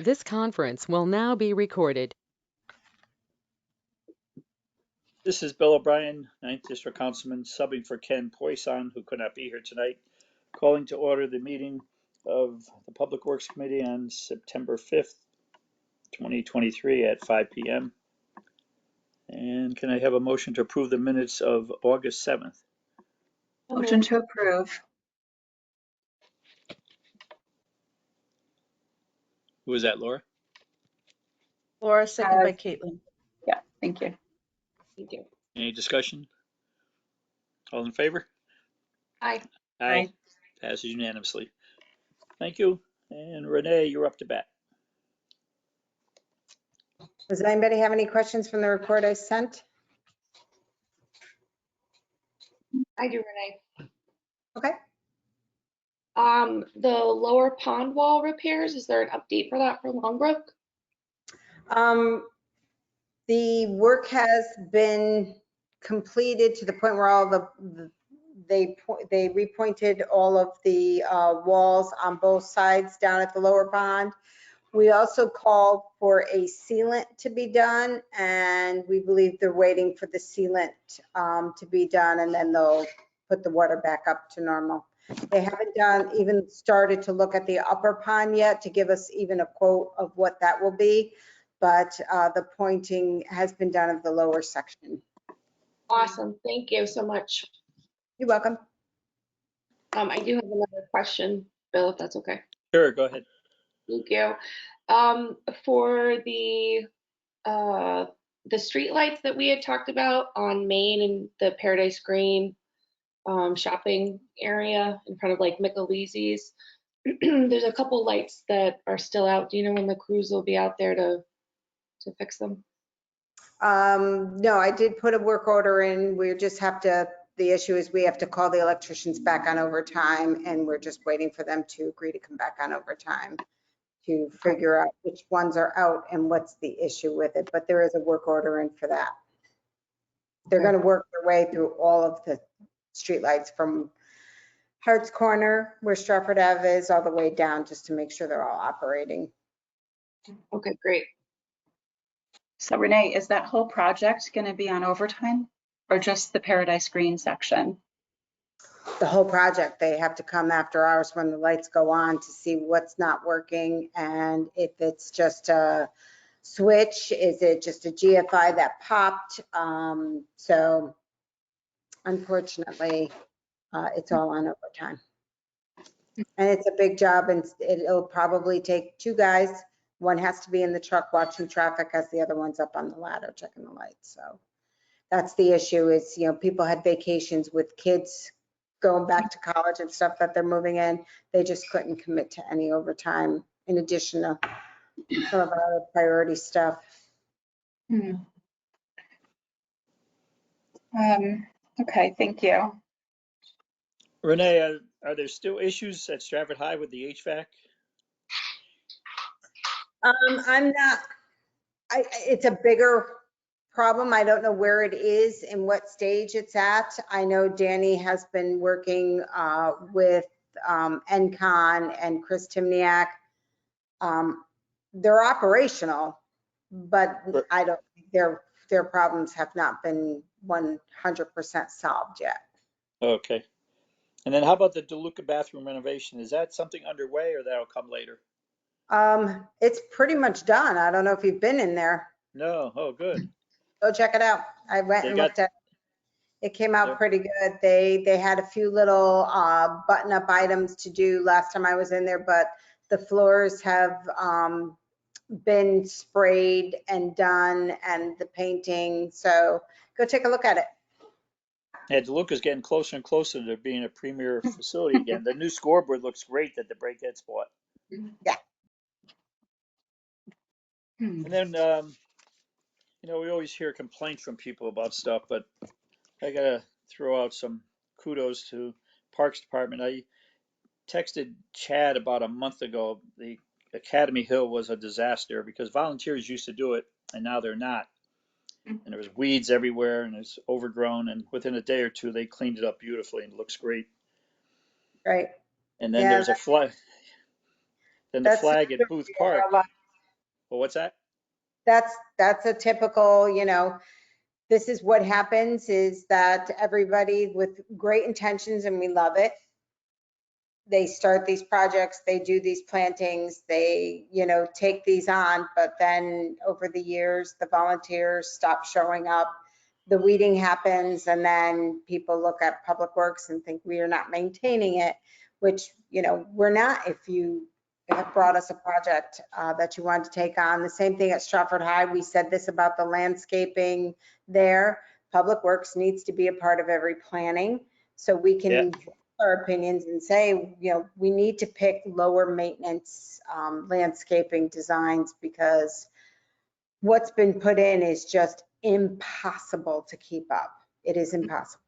This conference will now be recorded. This is Bill O'Brien, 9th District Councilman, subbing for Ken Poisson, who could not be here tonight, calling to order the meeting of the Public Works Committee on September 5th, 2023 at 5 p.m. And can I have a motion to approve the minutes of August 7th? Motion to approve. Who is that, Laura? Laura, second by Caitlin. Yeah, thank you. Thank you. Any discussion? All in favor? Aye. Aye. Passes unanimously. Thank you. And Renee, you're up to bat. Does anybody have any questions from the report I sent? I do, Renee. Okay. The lower pond wall repairs, is there an update for that for Longbrook? The work has been completed to the point where all they repointed all of the walls on both sides down at the lower pond. We also called for a sealant to be done, and we believe they're waiting for the sealant to be done, and then they'll put the water back up to normal. They haven't even started to look at the upper pond yet to give us even a quote of what that will be, but the pointing has been done of the lower section. Awesome. Thank you so much. You're welcome. I do have another question, Bill, if that's okay. Sure, go ahead. Thank you. For the street lights that we had talked about on Main and the Paradise Green shopping area in front of like Michelizzi's, there's a couple lights that are still out. Do you know when the crews will be out there to fix them? No, I did put a work order in. We just have to, the issue is we have to call the electricians back on overtime, and we're just waiting for them to agree to come back on overtime to figure out which ones are out and what's the issue with it. But there is a work order in for that. They're going to work their way through all of the streetlights from Hart's Corner, where Stratford Ave is, all the way down, just to make sure they're all operating. Okay, great. So Renee, is that whole project going to be on overtime or just the Paradise Green section? The whole project. They have to come after hours when the lights go on to see what's not working, and if it's just a switch, is it just a GFI that popped? So unfortunately, it's all on overtime. And it's a big job, and it'll probably take two guys. One has to be in the truck watching traffic as the other one's up on the ladder checking the lights. So that's the issue is, you know, people had vacations with kids going back to college and stuff that they're moving in. They just couldn't commit to any overtime in addition to some of our other priority stuff. Okay, thank you. Renee, are there still issues at Stratford High with the HVAC? I'm not, it's a bigger problem. I don't know where it is and what stage it's at. I know Danny has been working with NCON and Chris Timniak. They're operational, but I don't think their problems have not been 100% solved yet. Okay. And then how about the DeLuca bathroom renovation? Is that something underway or that'll come later? It's pretty much done. I don't know if you've been in there. No. Oh, good. Go check it out. I went and looked at it. It came out pretty good. They had a few little button-up items to do last time I was in there, but the floors have been sprayed and done, and the painting. So go take a look at it. Yeah, DeLuca's getting closer and closer to being a premier facility again. The new scoreboard looks great that the Breakheads bought. Yeah. And then, you know, we always hear complaints from people about stuff, but I gotta throw out some kudos to Parks Department. I texted Chad about a month ago. The Academy Hill was a disaster because volunteers used to do it and now they're not. And there was weeds everywhere and it's overgrown, and within a day or two they cleaned it up beautifully and it looks great. Right. And then there's a flag. Then the flag at Booth Park. Well, what's that? That's a typical, this is what happens, is that everybody with great intentions, and we love it, they start these projects, they do these plantings, they, take these on, but then over the years, the volunteers stop showing up, the weeding happens, and then people look at Public Works and think we are not maintaining it, which, we're not. If you have brought us a project that you wanted to take on, the same thing at Stratford High, we said this about the landscaping there. Public Works needs to be a part of every planning, so we Yeah. can our opinions and say, we need to pick lower maintenance landscaping designs, because what's been put in is just impossible to keep up. It is impossible.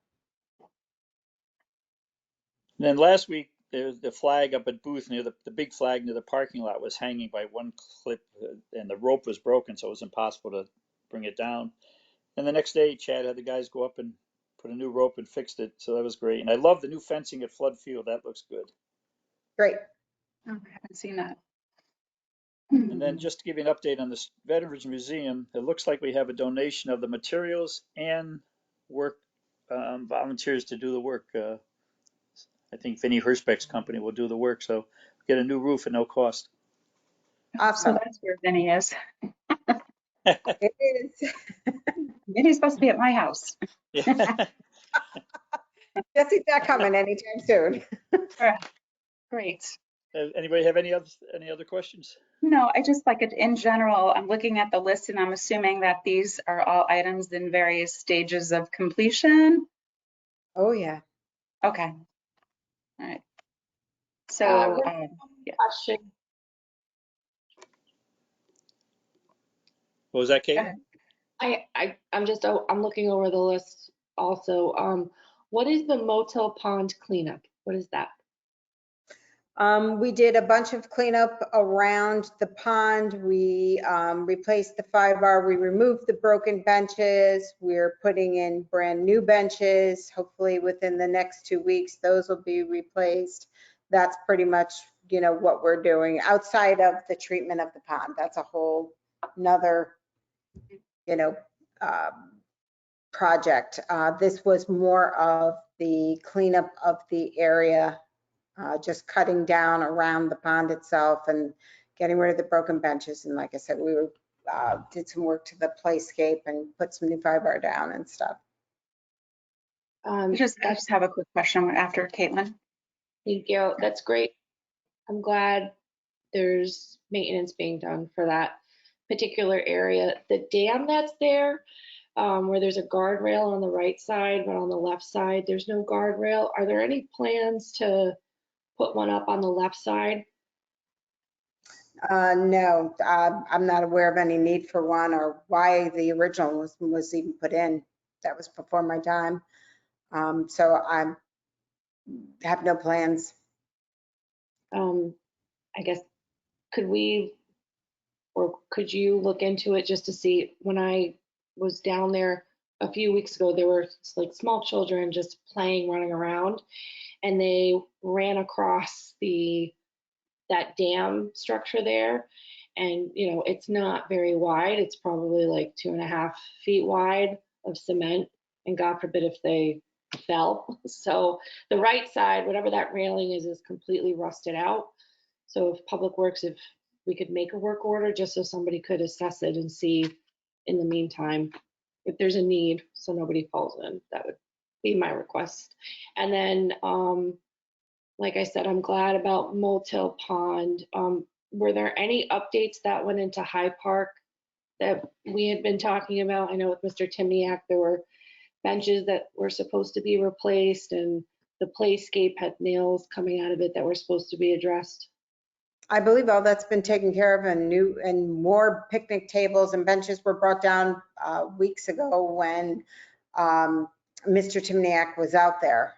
And then last week, the flag up at Booth near the big flag near the parking lot was hanging by one clip, and the rope was broken, so it was impossible to bring it down. And the next day, Chad had the guys go up and put a new rope and fixed it, so that was great. And I love the new fencing at Flood Field. That looks good. Great. Oh, I haven't seen that. And then just to give you an update on the Veterans Museum, it looks like we have a donation of the materials and work volunteers to do the work. I think Vinnie Hirschbeck's company will do the work, so get a new roof at no cost. So Awesome. that's where Vinny is. It is. Vinny's supposed to be at my house. Yeah. Jesse's not coming anytime soon. Great. Anybody have any other questions? No, I just like it in general. I'm looking at the list and I'm assuming that these are all items in various stages of completion. Oh, yeah. Okay. All right. So, yeah. Question. What was that, Kate? I'm looking over the list also. What is the motel pond cleanup? What is that? We did a bunch of cleanup around the pond. We replaced the 5-bar. We removed the broken benches. We're putting in brand new benches. Hopefully within the next 2 weeks, those will be replaced. That's pretty much, what we're doing outside of the treatment of the pond. That's a whole nother, project. This was more of the cleanup of the area, just cutting down around the pond itself and getting rid of the broken benches. And like I said, we did some work to the playscape and put some new 5-bar down and stuff. I just have a quick question after Caitlin. Thank you. That's great. I'm glad there's maintenance being done for that particular area. The dam that's there, where there's a guardrail on the right side, but on the left side, there's no guardrail. Are there any plans to put one up on the left side? No, I'm not aware of any need for one or why the original was even put in. That was before my time. So I have no plans. I guess, could you look into it just to see? When I was down there a few weeks ago, there were like small children just playing, running around, and they ran across that dam structure there. And, it's not very wide. It's probably like 2.5 feet wide of cement. And God forbid if they fell. So the right side, whatever that railing is completely rusted out. So if Public Works, if we could make a work order just so somebody could assess it and see in the meantime if there's a need so nobody falls in, that would be my request. And then, like I said, I'm glad about Motel Pond. Were there any updates that went into High Park that we had been talking about? I know with Mr. Timniak, there were benches that were supposed to be replaced and the playscape had nails coming out of it that were supposed to be addressed. I believe all that's been taken care of, and more picnic tables and benches were brought down weeks ago when Mr. Timniak was out there.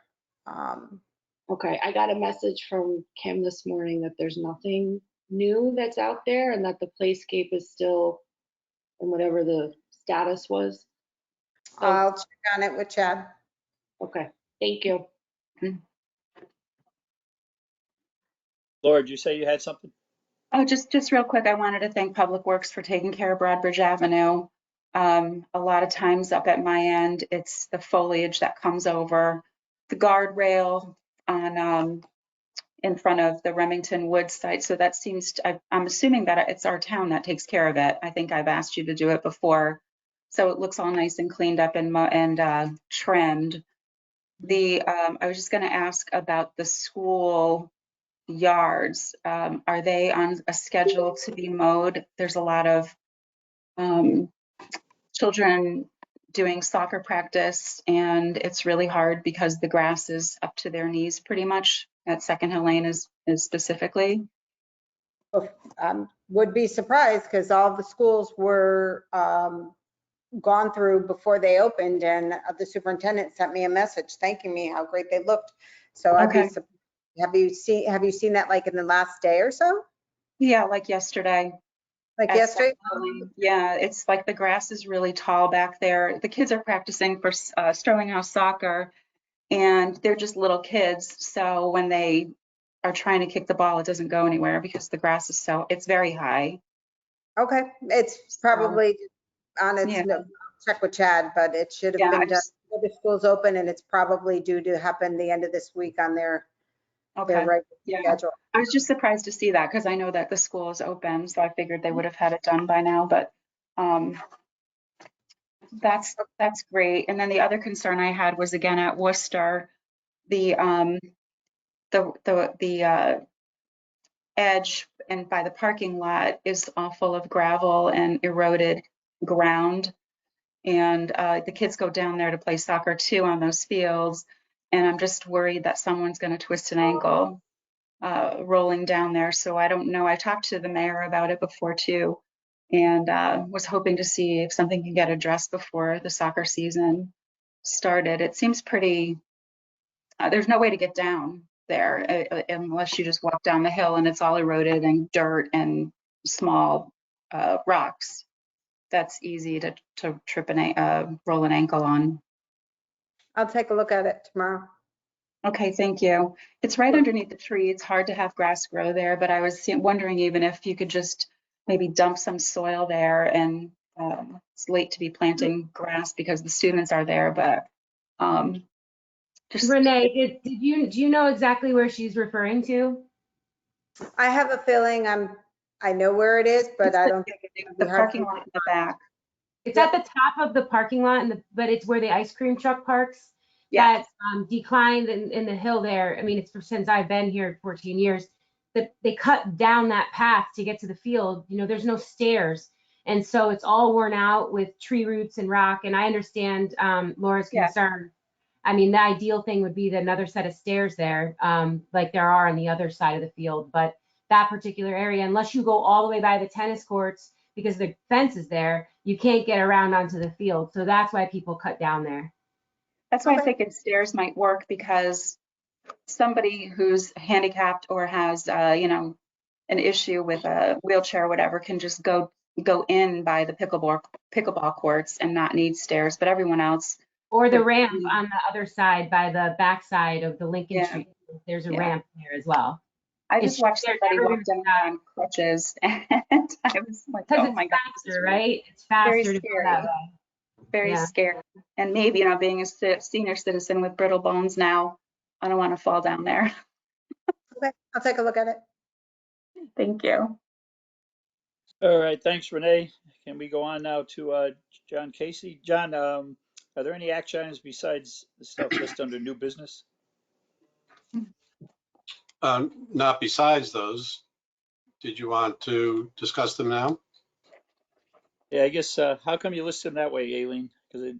Okay, I got a message from Kim this morning that there's nothing new that's out there and that the playscape is still in whatever the status was. So, I'll check on it with Chad. okay, thank you. Laura, did you say you had something? Oh, just real quick, I wanted to thank Public Works for taking care of Broadbridge Avenue. A lot of times up at my end, it's the foliage that comes over the guardrail on in front of the Remington Woods site. So that seems I'm assuming that it's our town that takes care of it. I think I've asked you to do it before. So it looks all nice and cleaned up and trimmed. I was just going to ask about the school yards. Are they on a schedule to be mowed? There's a lot of children doing soccer practice, and it's really hard because the grass is up to their knees pretty much at Second Hill Lane is specifically. Would be surprised because all the schools were gone through before they opened, and the superintendent sent me a message thanking me how great they looked. So Okay. have you seen that like in the last day or so? Yeah, like yesterday. Like at yesterday? Second Hill Lane. Yeah, it's like the grass is really tall back there. The kids are practicing for Sterling House soccer, and they're just little kids. So when they are trying to kick the ball, it doesn't go anywhere because the grass is it's very high. Okay, it's probably on its, Yeah. check with Chad, but it should have Yeah, been done before the school's open, and it's probably due to happen the end of this week on their Okay. regular Yeah. schedule. I was just surprised to see that because I know that the school is open, so I figured they would have had it done by now, but that's great. And then the other concern I had was again at Worcester, the edge and by the parking lot is all full of gravel and eroded ground. And the kids go down there to play soccer too on those fields. And I'm just worried that someone's going to twist an ankle rolling down there. So I don't know. I talked to the mayor about it before too, and was hoping to see if something can get addressed before the soccer season started. It seems pretty, there's no way to get down there unless you just walk down the hill and it's all eroded and dirt and small rocks. That's easy to trip roll an ankle on. I'll take a look at it tomorrow. Okay, thank you. It's right underneath the tree. It's hard to have grass grow there, but I was wondering even if you could just maybe dump some soil there, and it's late to be planting grass because the students are there, but just Renee, do you know exactly where she's referring to? I have a feeling I know where it is, but I don't think it's going to the be hard. parking lot in the back. It's at the top of the parking lot, but it's where the ice cream truck parks. Yeah. That declined in the hill there. I mean, it's since I've been here 14 years that they cut down that path to get to the field. You know, there's no stairs. And so it's all worn out with tree roots and rock. And I understand Laura's concern. I mean, the ideal thing would be another set of stairs there, like there are on the other side of the field. But that particular area, unless you go all the way by the tennis courts, because the fence is there, you can't get around onto the field. So that's why people cut down there. That's why I'm thinking stairs might work, because somebody who's handicapped or has, an issue with a wheelchair or whatever can just go in by the pickleball courts and not need stairs, but everyone else. Or the ramp on the other side by the backside of the Lincoln Street. There's a ramp there as well. I just watched somebody walk down on crutches, and I was like, oh my God. Faster, right? It's faster to go that way. Very scary. And maybe, being a senior citizen with brittle bones now, I don't want to fall down there. Okay, I'll take a look at it. Thank you. All right, thanks, Renee. Can we go on now to John Casey? John, are there any action items besides the stuff listed under new business? Not besides those. Did you want to discuss them now? Yeah, I guess, how come you listed them that way, Aileen? Because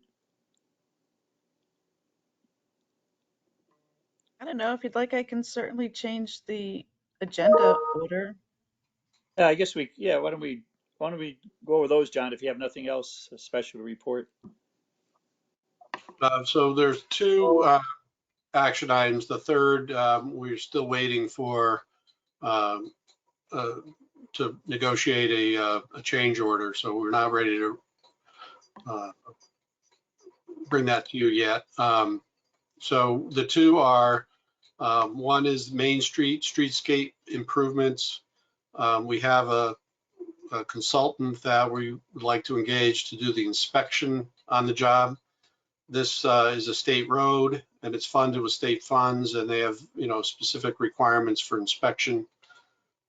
I don't know. If you'd like, I can certainly change the agenda order. yeah, I guess why don't we go over those, John, if you have nothing else special to report? So there's two action items. The third, we're still waiting for to negotiate a change order. So we're not ready to bring that to you yet. So the two are, one is Main Street streetscape improvements. We have a consultant that we would like to engage to do the inspection on the job. This is a state road and it's funded with state funds, and they have, specific requirements for inspection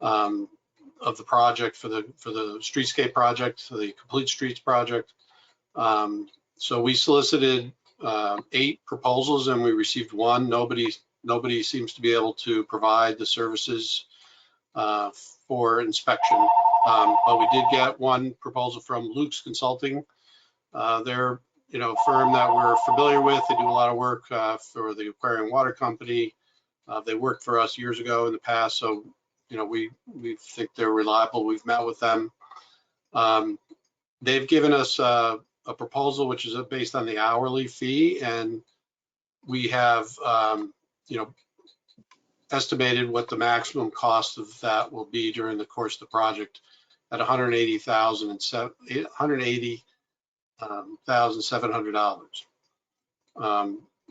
of the project for the streetscape project, the Complete Streets project. So we solicited 8 proposals and we received 1. Nobody seems to be able to provide the services for inspection. But we did get 1 proposal from Luke's Consulting. They're, a firm that we're familiar with. They do a lot of work for the Aquarium Water Company. They worked for us years ago in the past, so we think they're reliable. We've met with them. They've given us a proposal which is based on the hourly fee, and we have estimated what the maximum cost of that will be during the course of the project at $180,700.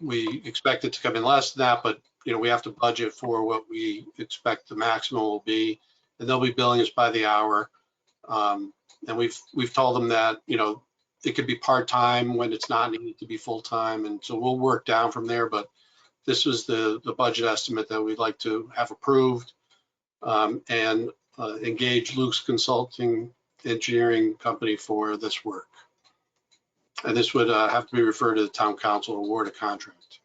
We expect it to come in less than that, but we have to budget for what we expect the maximum will be, and they'll be billing us by the hour. And we've told them that it could be part-time when it's not needed to be full-time, and so we'll work down from there. But this was the budget estimate that we'd like to have approved, and engage Luke's Consulting Engineering Company for this work. And this would have to be referred to the town council to award a contract.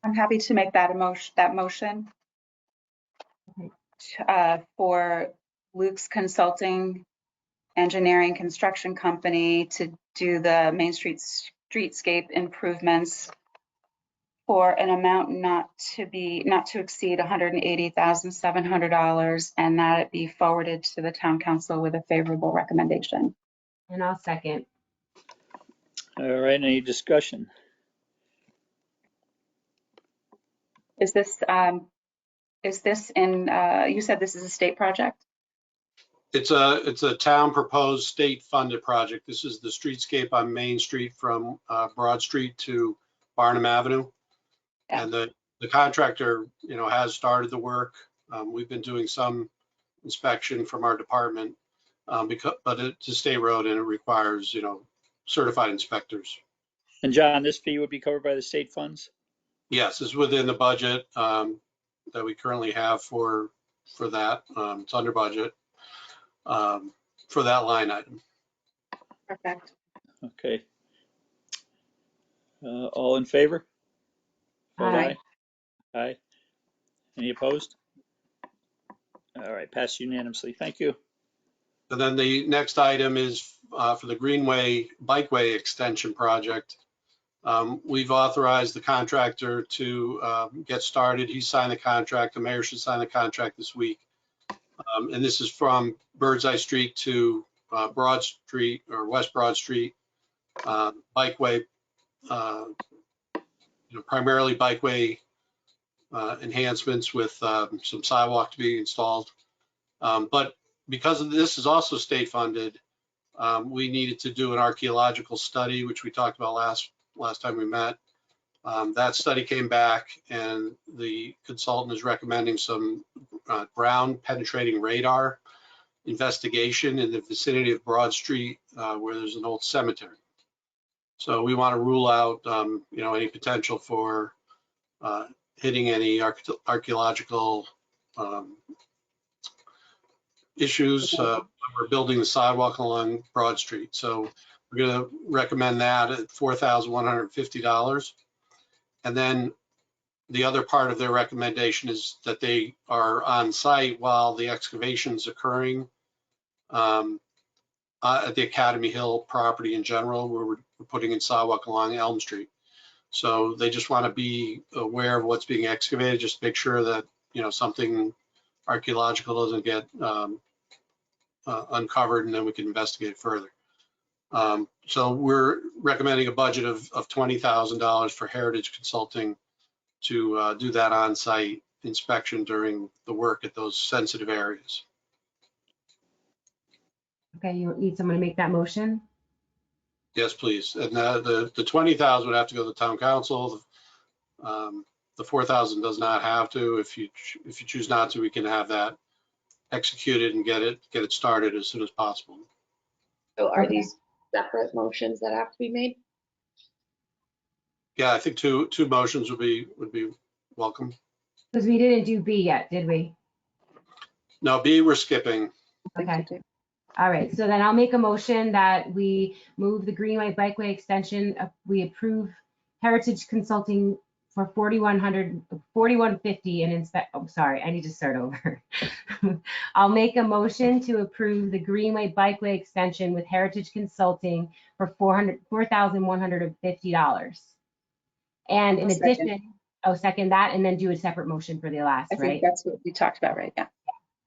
I'm happy to make that motion for Luke's Consulting Engineering Construction Company to do the Main Street streetscape improvements for an amount not to exceed $180,700, and that it be forwarded to the town council with a favorable recommendation. And I'll second. All right, any discussion? Is this in, you said this is a state project? It's a town proposed state funded project. This is the streetscape on Main Street from Broad Street to Barnum Avenue. Yeah. And the contractor, has started the work. We've been doing some inspection from our department, but it's a state road and it requires, certified inspectors. And John, this fee would be covered by the state funds? Yes, it's within the budget that we currently have for that. It's under budget for that line item. Perfect. Okay. All in favor? Vote Aye. aye. Aye. Any opposed? All right, passed unanimously. Thank you. And then the next item is for the Greenway Bikeway Extension Project. We've authorized the contractor to get started. He signed the contract. The mayor should sign the contract this week. And this is from Birdseye Street to Broad Street or West Broad Street bikeway, primarily bikeway enhancements with some sidewalk to be installed. But because of this is also state funded, we needed to do an archaeological study, which we talked about last time we met. That study came back and the consultant is recommending some ground penetrating radar investigation in the vicinity of Broad Street where there's an old cemetery. So we want to rule out, any potential for hitting any archaeological issues when we're building the sidewalk along Broad Street. So we're going to recommend that at $4,150. And then the other part of their recommendation is that they are on site while the excavation is occurring at the Academy Hill property in general, where we're putting in sidewalk along Elm Street. So they just want to be aware of what's being excavated, just make sure that, something archaeological doesn't get uncovered, and then we can investigate further. So we're recommending a budget of $20,000 for Heritage Consulting to do that on-site inspection during the work at those sensitive areas. Okay, you need someone to make that motion? Yes, please. And the $20,000 would have to go to the town council. the 4,000 does not have to. If you choose not to, we can have that executed and get it started as soon as possible. So are Okay. these separate motions that have to be made? Yeah, I think two motions would be welcome. Because we didn't do B yet, did we? No, B we're skipping. Okay. All right, so then I'll make a motion that we move the Greenway Bikeway extension. We approve Heritage Consulting for $4,150 and inspect. Oh, sorry, I need to start over. I'll make a motion to approve the Greenway Bikeway extension with Heritage Consulting for $4,150. And in addition, second that, and then do a separate motion for the last, I think right? that's what we talked about, right? Yeah.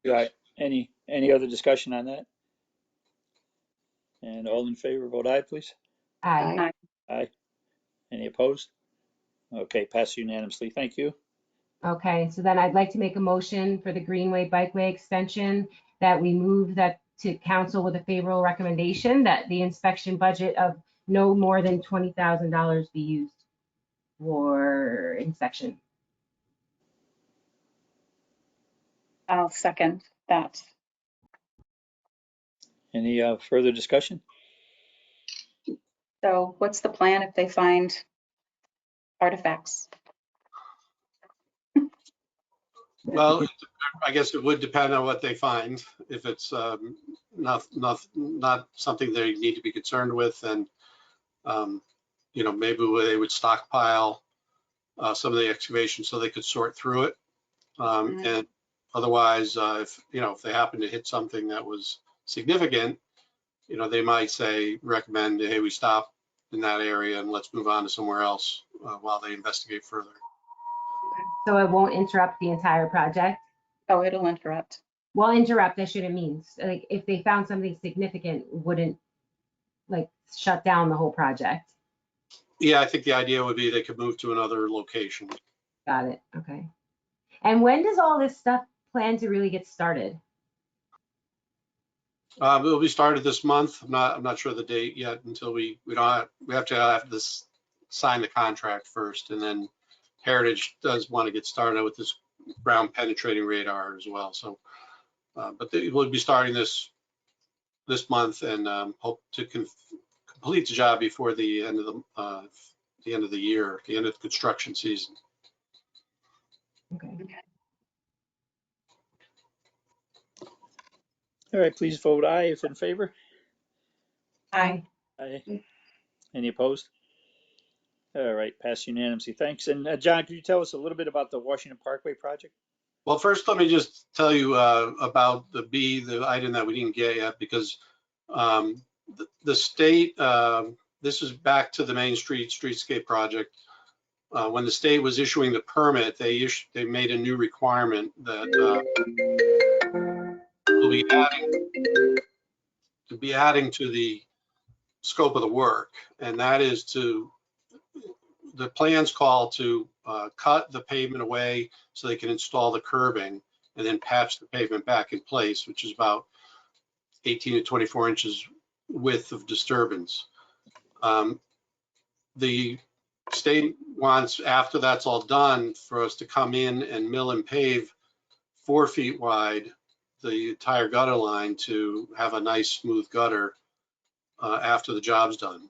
Right. Any other discussion on that? And all in favor, vote aye, please. Aye. Aye. Any opposed? Okay, pass unanimously. Thank you. Okay, so then I'd like to make a motion for the Greenway Bikeway extension that we move that to council with a favorable recommendation that the inspection budget of no more than $20,000 be used for inspection. I'll second that. Any further discussion? So what's the plan if they find artifacts? Well, I guess it would depend on what they find. If it's not something they need to be concerned with, then maybe they would stockpile some of the excavation so they could sort through it. And otherwise, if they happen to hit something that was significant, they might recommend, hey, we stop in that area and let's move on to somewhere else while they investigate further. So it won't interrupt the entire project? Oh, it'll interrupt. Well, interrupt, I should have means. Like if they found something significant, wouldn't like shut down the whole project. Yeah, I think the idea would be they could move to another location. Got it, okay. And when does all this stuff plan to really get started? It'll be started this month. I'm not sure the date yet until we have to have this sign the contract first, and then Heritage does want to get started with this ground penetrating radar as well. So, but we'll be starting this month and hope to complete the job before the end of the year, the end of the construction season. Okay. All right, please vote aye if in favor. Aye. Aye. Any opposed? All right, pass unanimously. Thanks. And John, could you tell us a little bit about the Washington Parkway project? Well, first, let me just tell you about the item that we didn't get yet, because the state, this is back to the Main Streetscape project. When the state was issuing the permit, they made a new requirement that will be adding to the scope of the work, and that is the plans call to cut the pavement away so they can install the curbing and then patch the pavement back in place, which is about 18 to 24 inches width of disturbance. The state wants, after that's all done, for us to come in and mill and pave 4 feet wide the entire gutter line to have a nice smooth gutter after the job's done,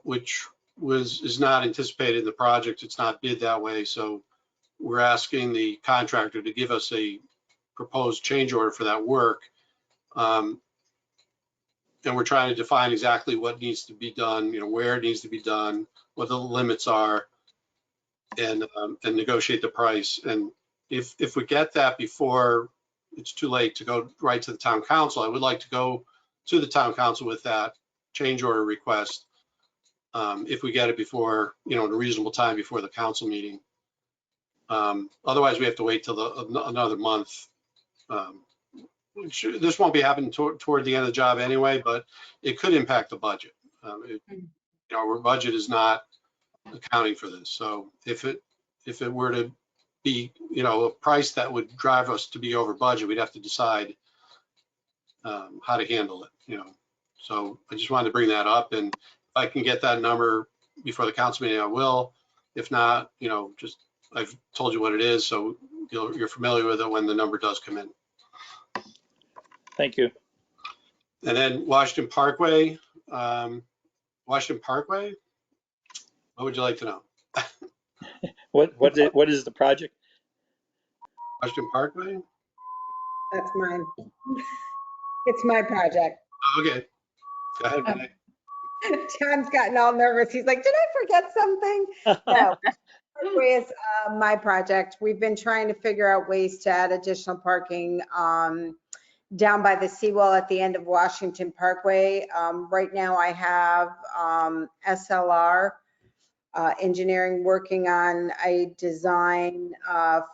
which is not anticipated in the project. It's not bid that way. So we're asking the contractor to give us a proposed change order for that work. And we're trying to define exactly what needs to be done, where it needs to be done, what the limits are, and negotiate the price. And if we get that before it's too late to go right to the town council, I would like to go to the town council with that change order request. If we get it before, in a reasonable time before the council meeting. Otherwise, we have to wait till another month. This won't be happening toward the end of the job anyway, but it could impact the budget. Our budget is not accounting for this. So if it were to be, a price that would drive us to be over budget, we'd have to decide how to handle it. So I just wanted to bring that up, and if I can get that number before the council meeting, I will. If not, just I've told you what it is, so you're familiar with it when the number does come in. Thank you. And then Washington Parkway, what would you like to know? What is the project? Washington Parkway? That's mine. It's my project. Okay, go ahead, Renee. John's gotten all nervous. He's like, did I forget something? No. Parkway is my project. We've been trying to figure out ways to add additional parking down by the seawall at the end of Washington Parkway. Right now I have SLR engineering working on a design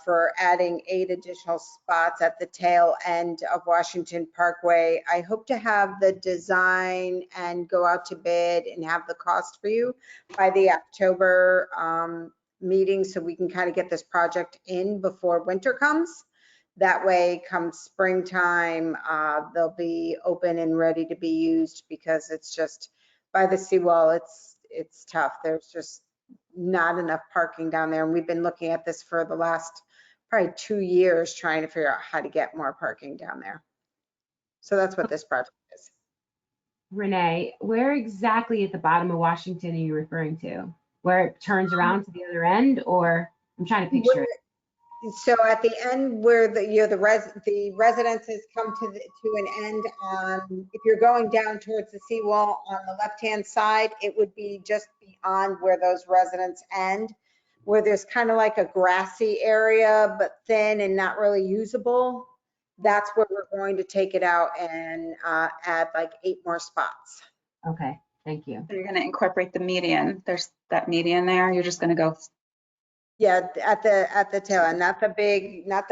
for adding 8 additional spots at the tail end of Washington Parkway. I hope to have the design and go out to bid and have the cost for you by the October meeting, so we can kind of get this project in before winter comes. That way, come springtime, they'll be open and ready to be used, because it's just by the seawall, it's tough. There's just not enough parking down there. And we've been looking at this for the last probably 2 years, trying to figure out how to get more parking down there. So that's what this project is. Renee, where exactly at the bottom of Washington are you referring to? Where it turns around to the other end, or I'm trying to picture it. So at the end where the residences come to an end on, if you're going down towards the seawall on the left-hand side, it would be just beyond where those residents end, where there's kind of like a grassy area, but thin and not really usable. That's where we're going to take it out and add like 8 more spots. Okay, thank you. So you're going to incorporate the median. There's that median there. You're just going to go. Yeah, at the tail end, not the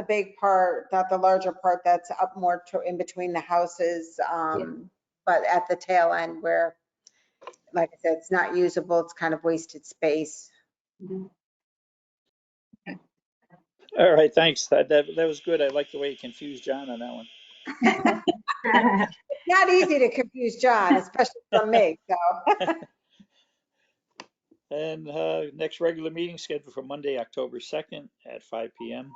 big part, not the larger part that's up more in between the houses, but at the tail end where, like I said, it's not usable, it's kind of wasted space. All right, thanks. That was good. I like the way you confused John on that one. Not easy to confuse John, especially from me, so. And next regular meeting scheduled for Monday, October 2nd at 5 p.m.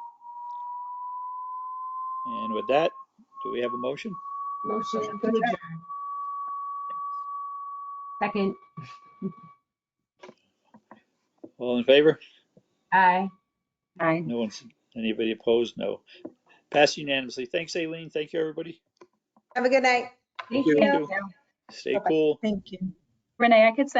And with that, do we have a motion? Motion to adjourn. Second. All in favor? Aye. Aye. No one's, anybody opposed? No. Passed unanimously. Thanks, Aileen. Thank you, everybody. Have a good night. Thank you. you. Stay cool. Thank you. Renee, I could send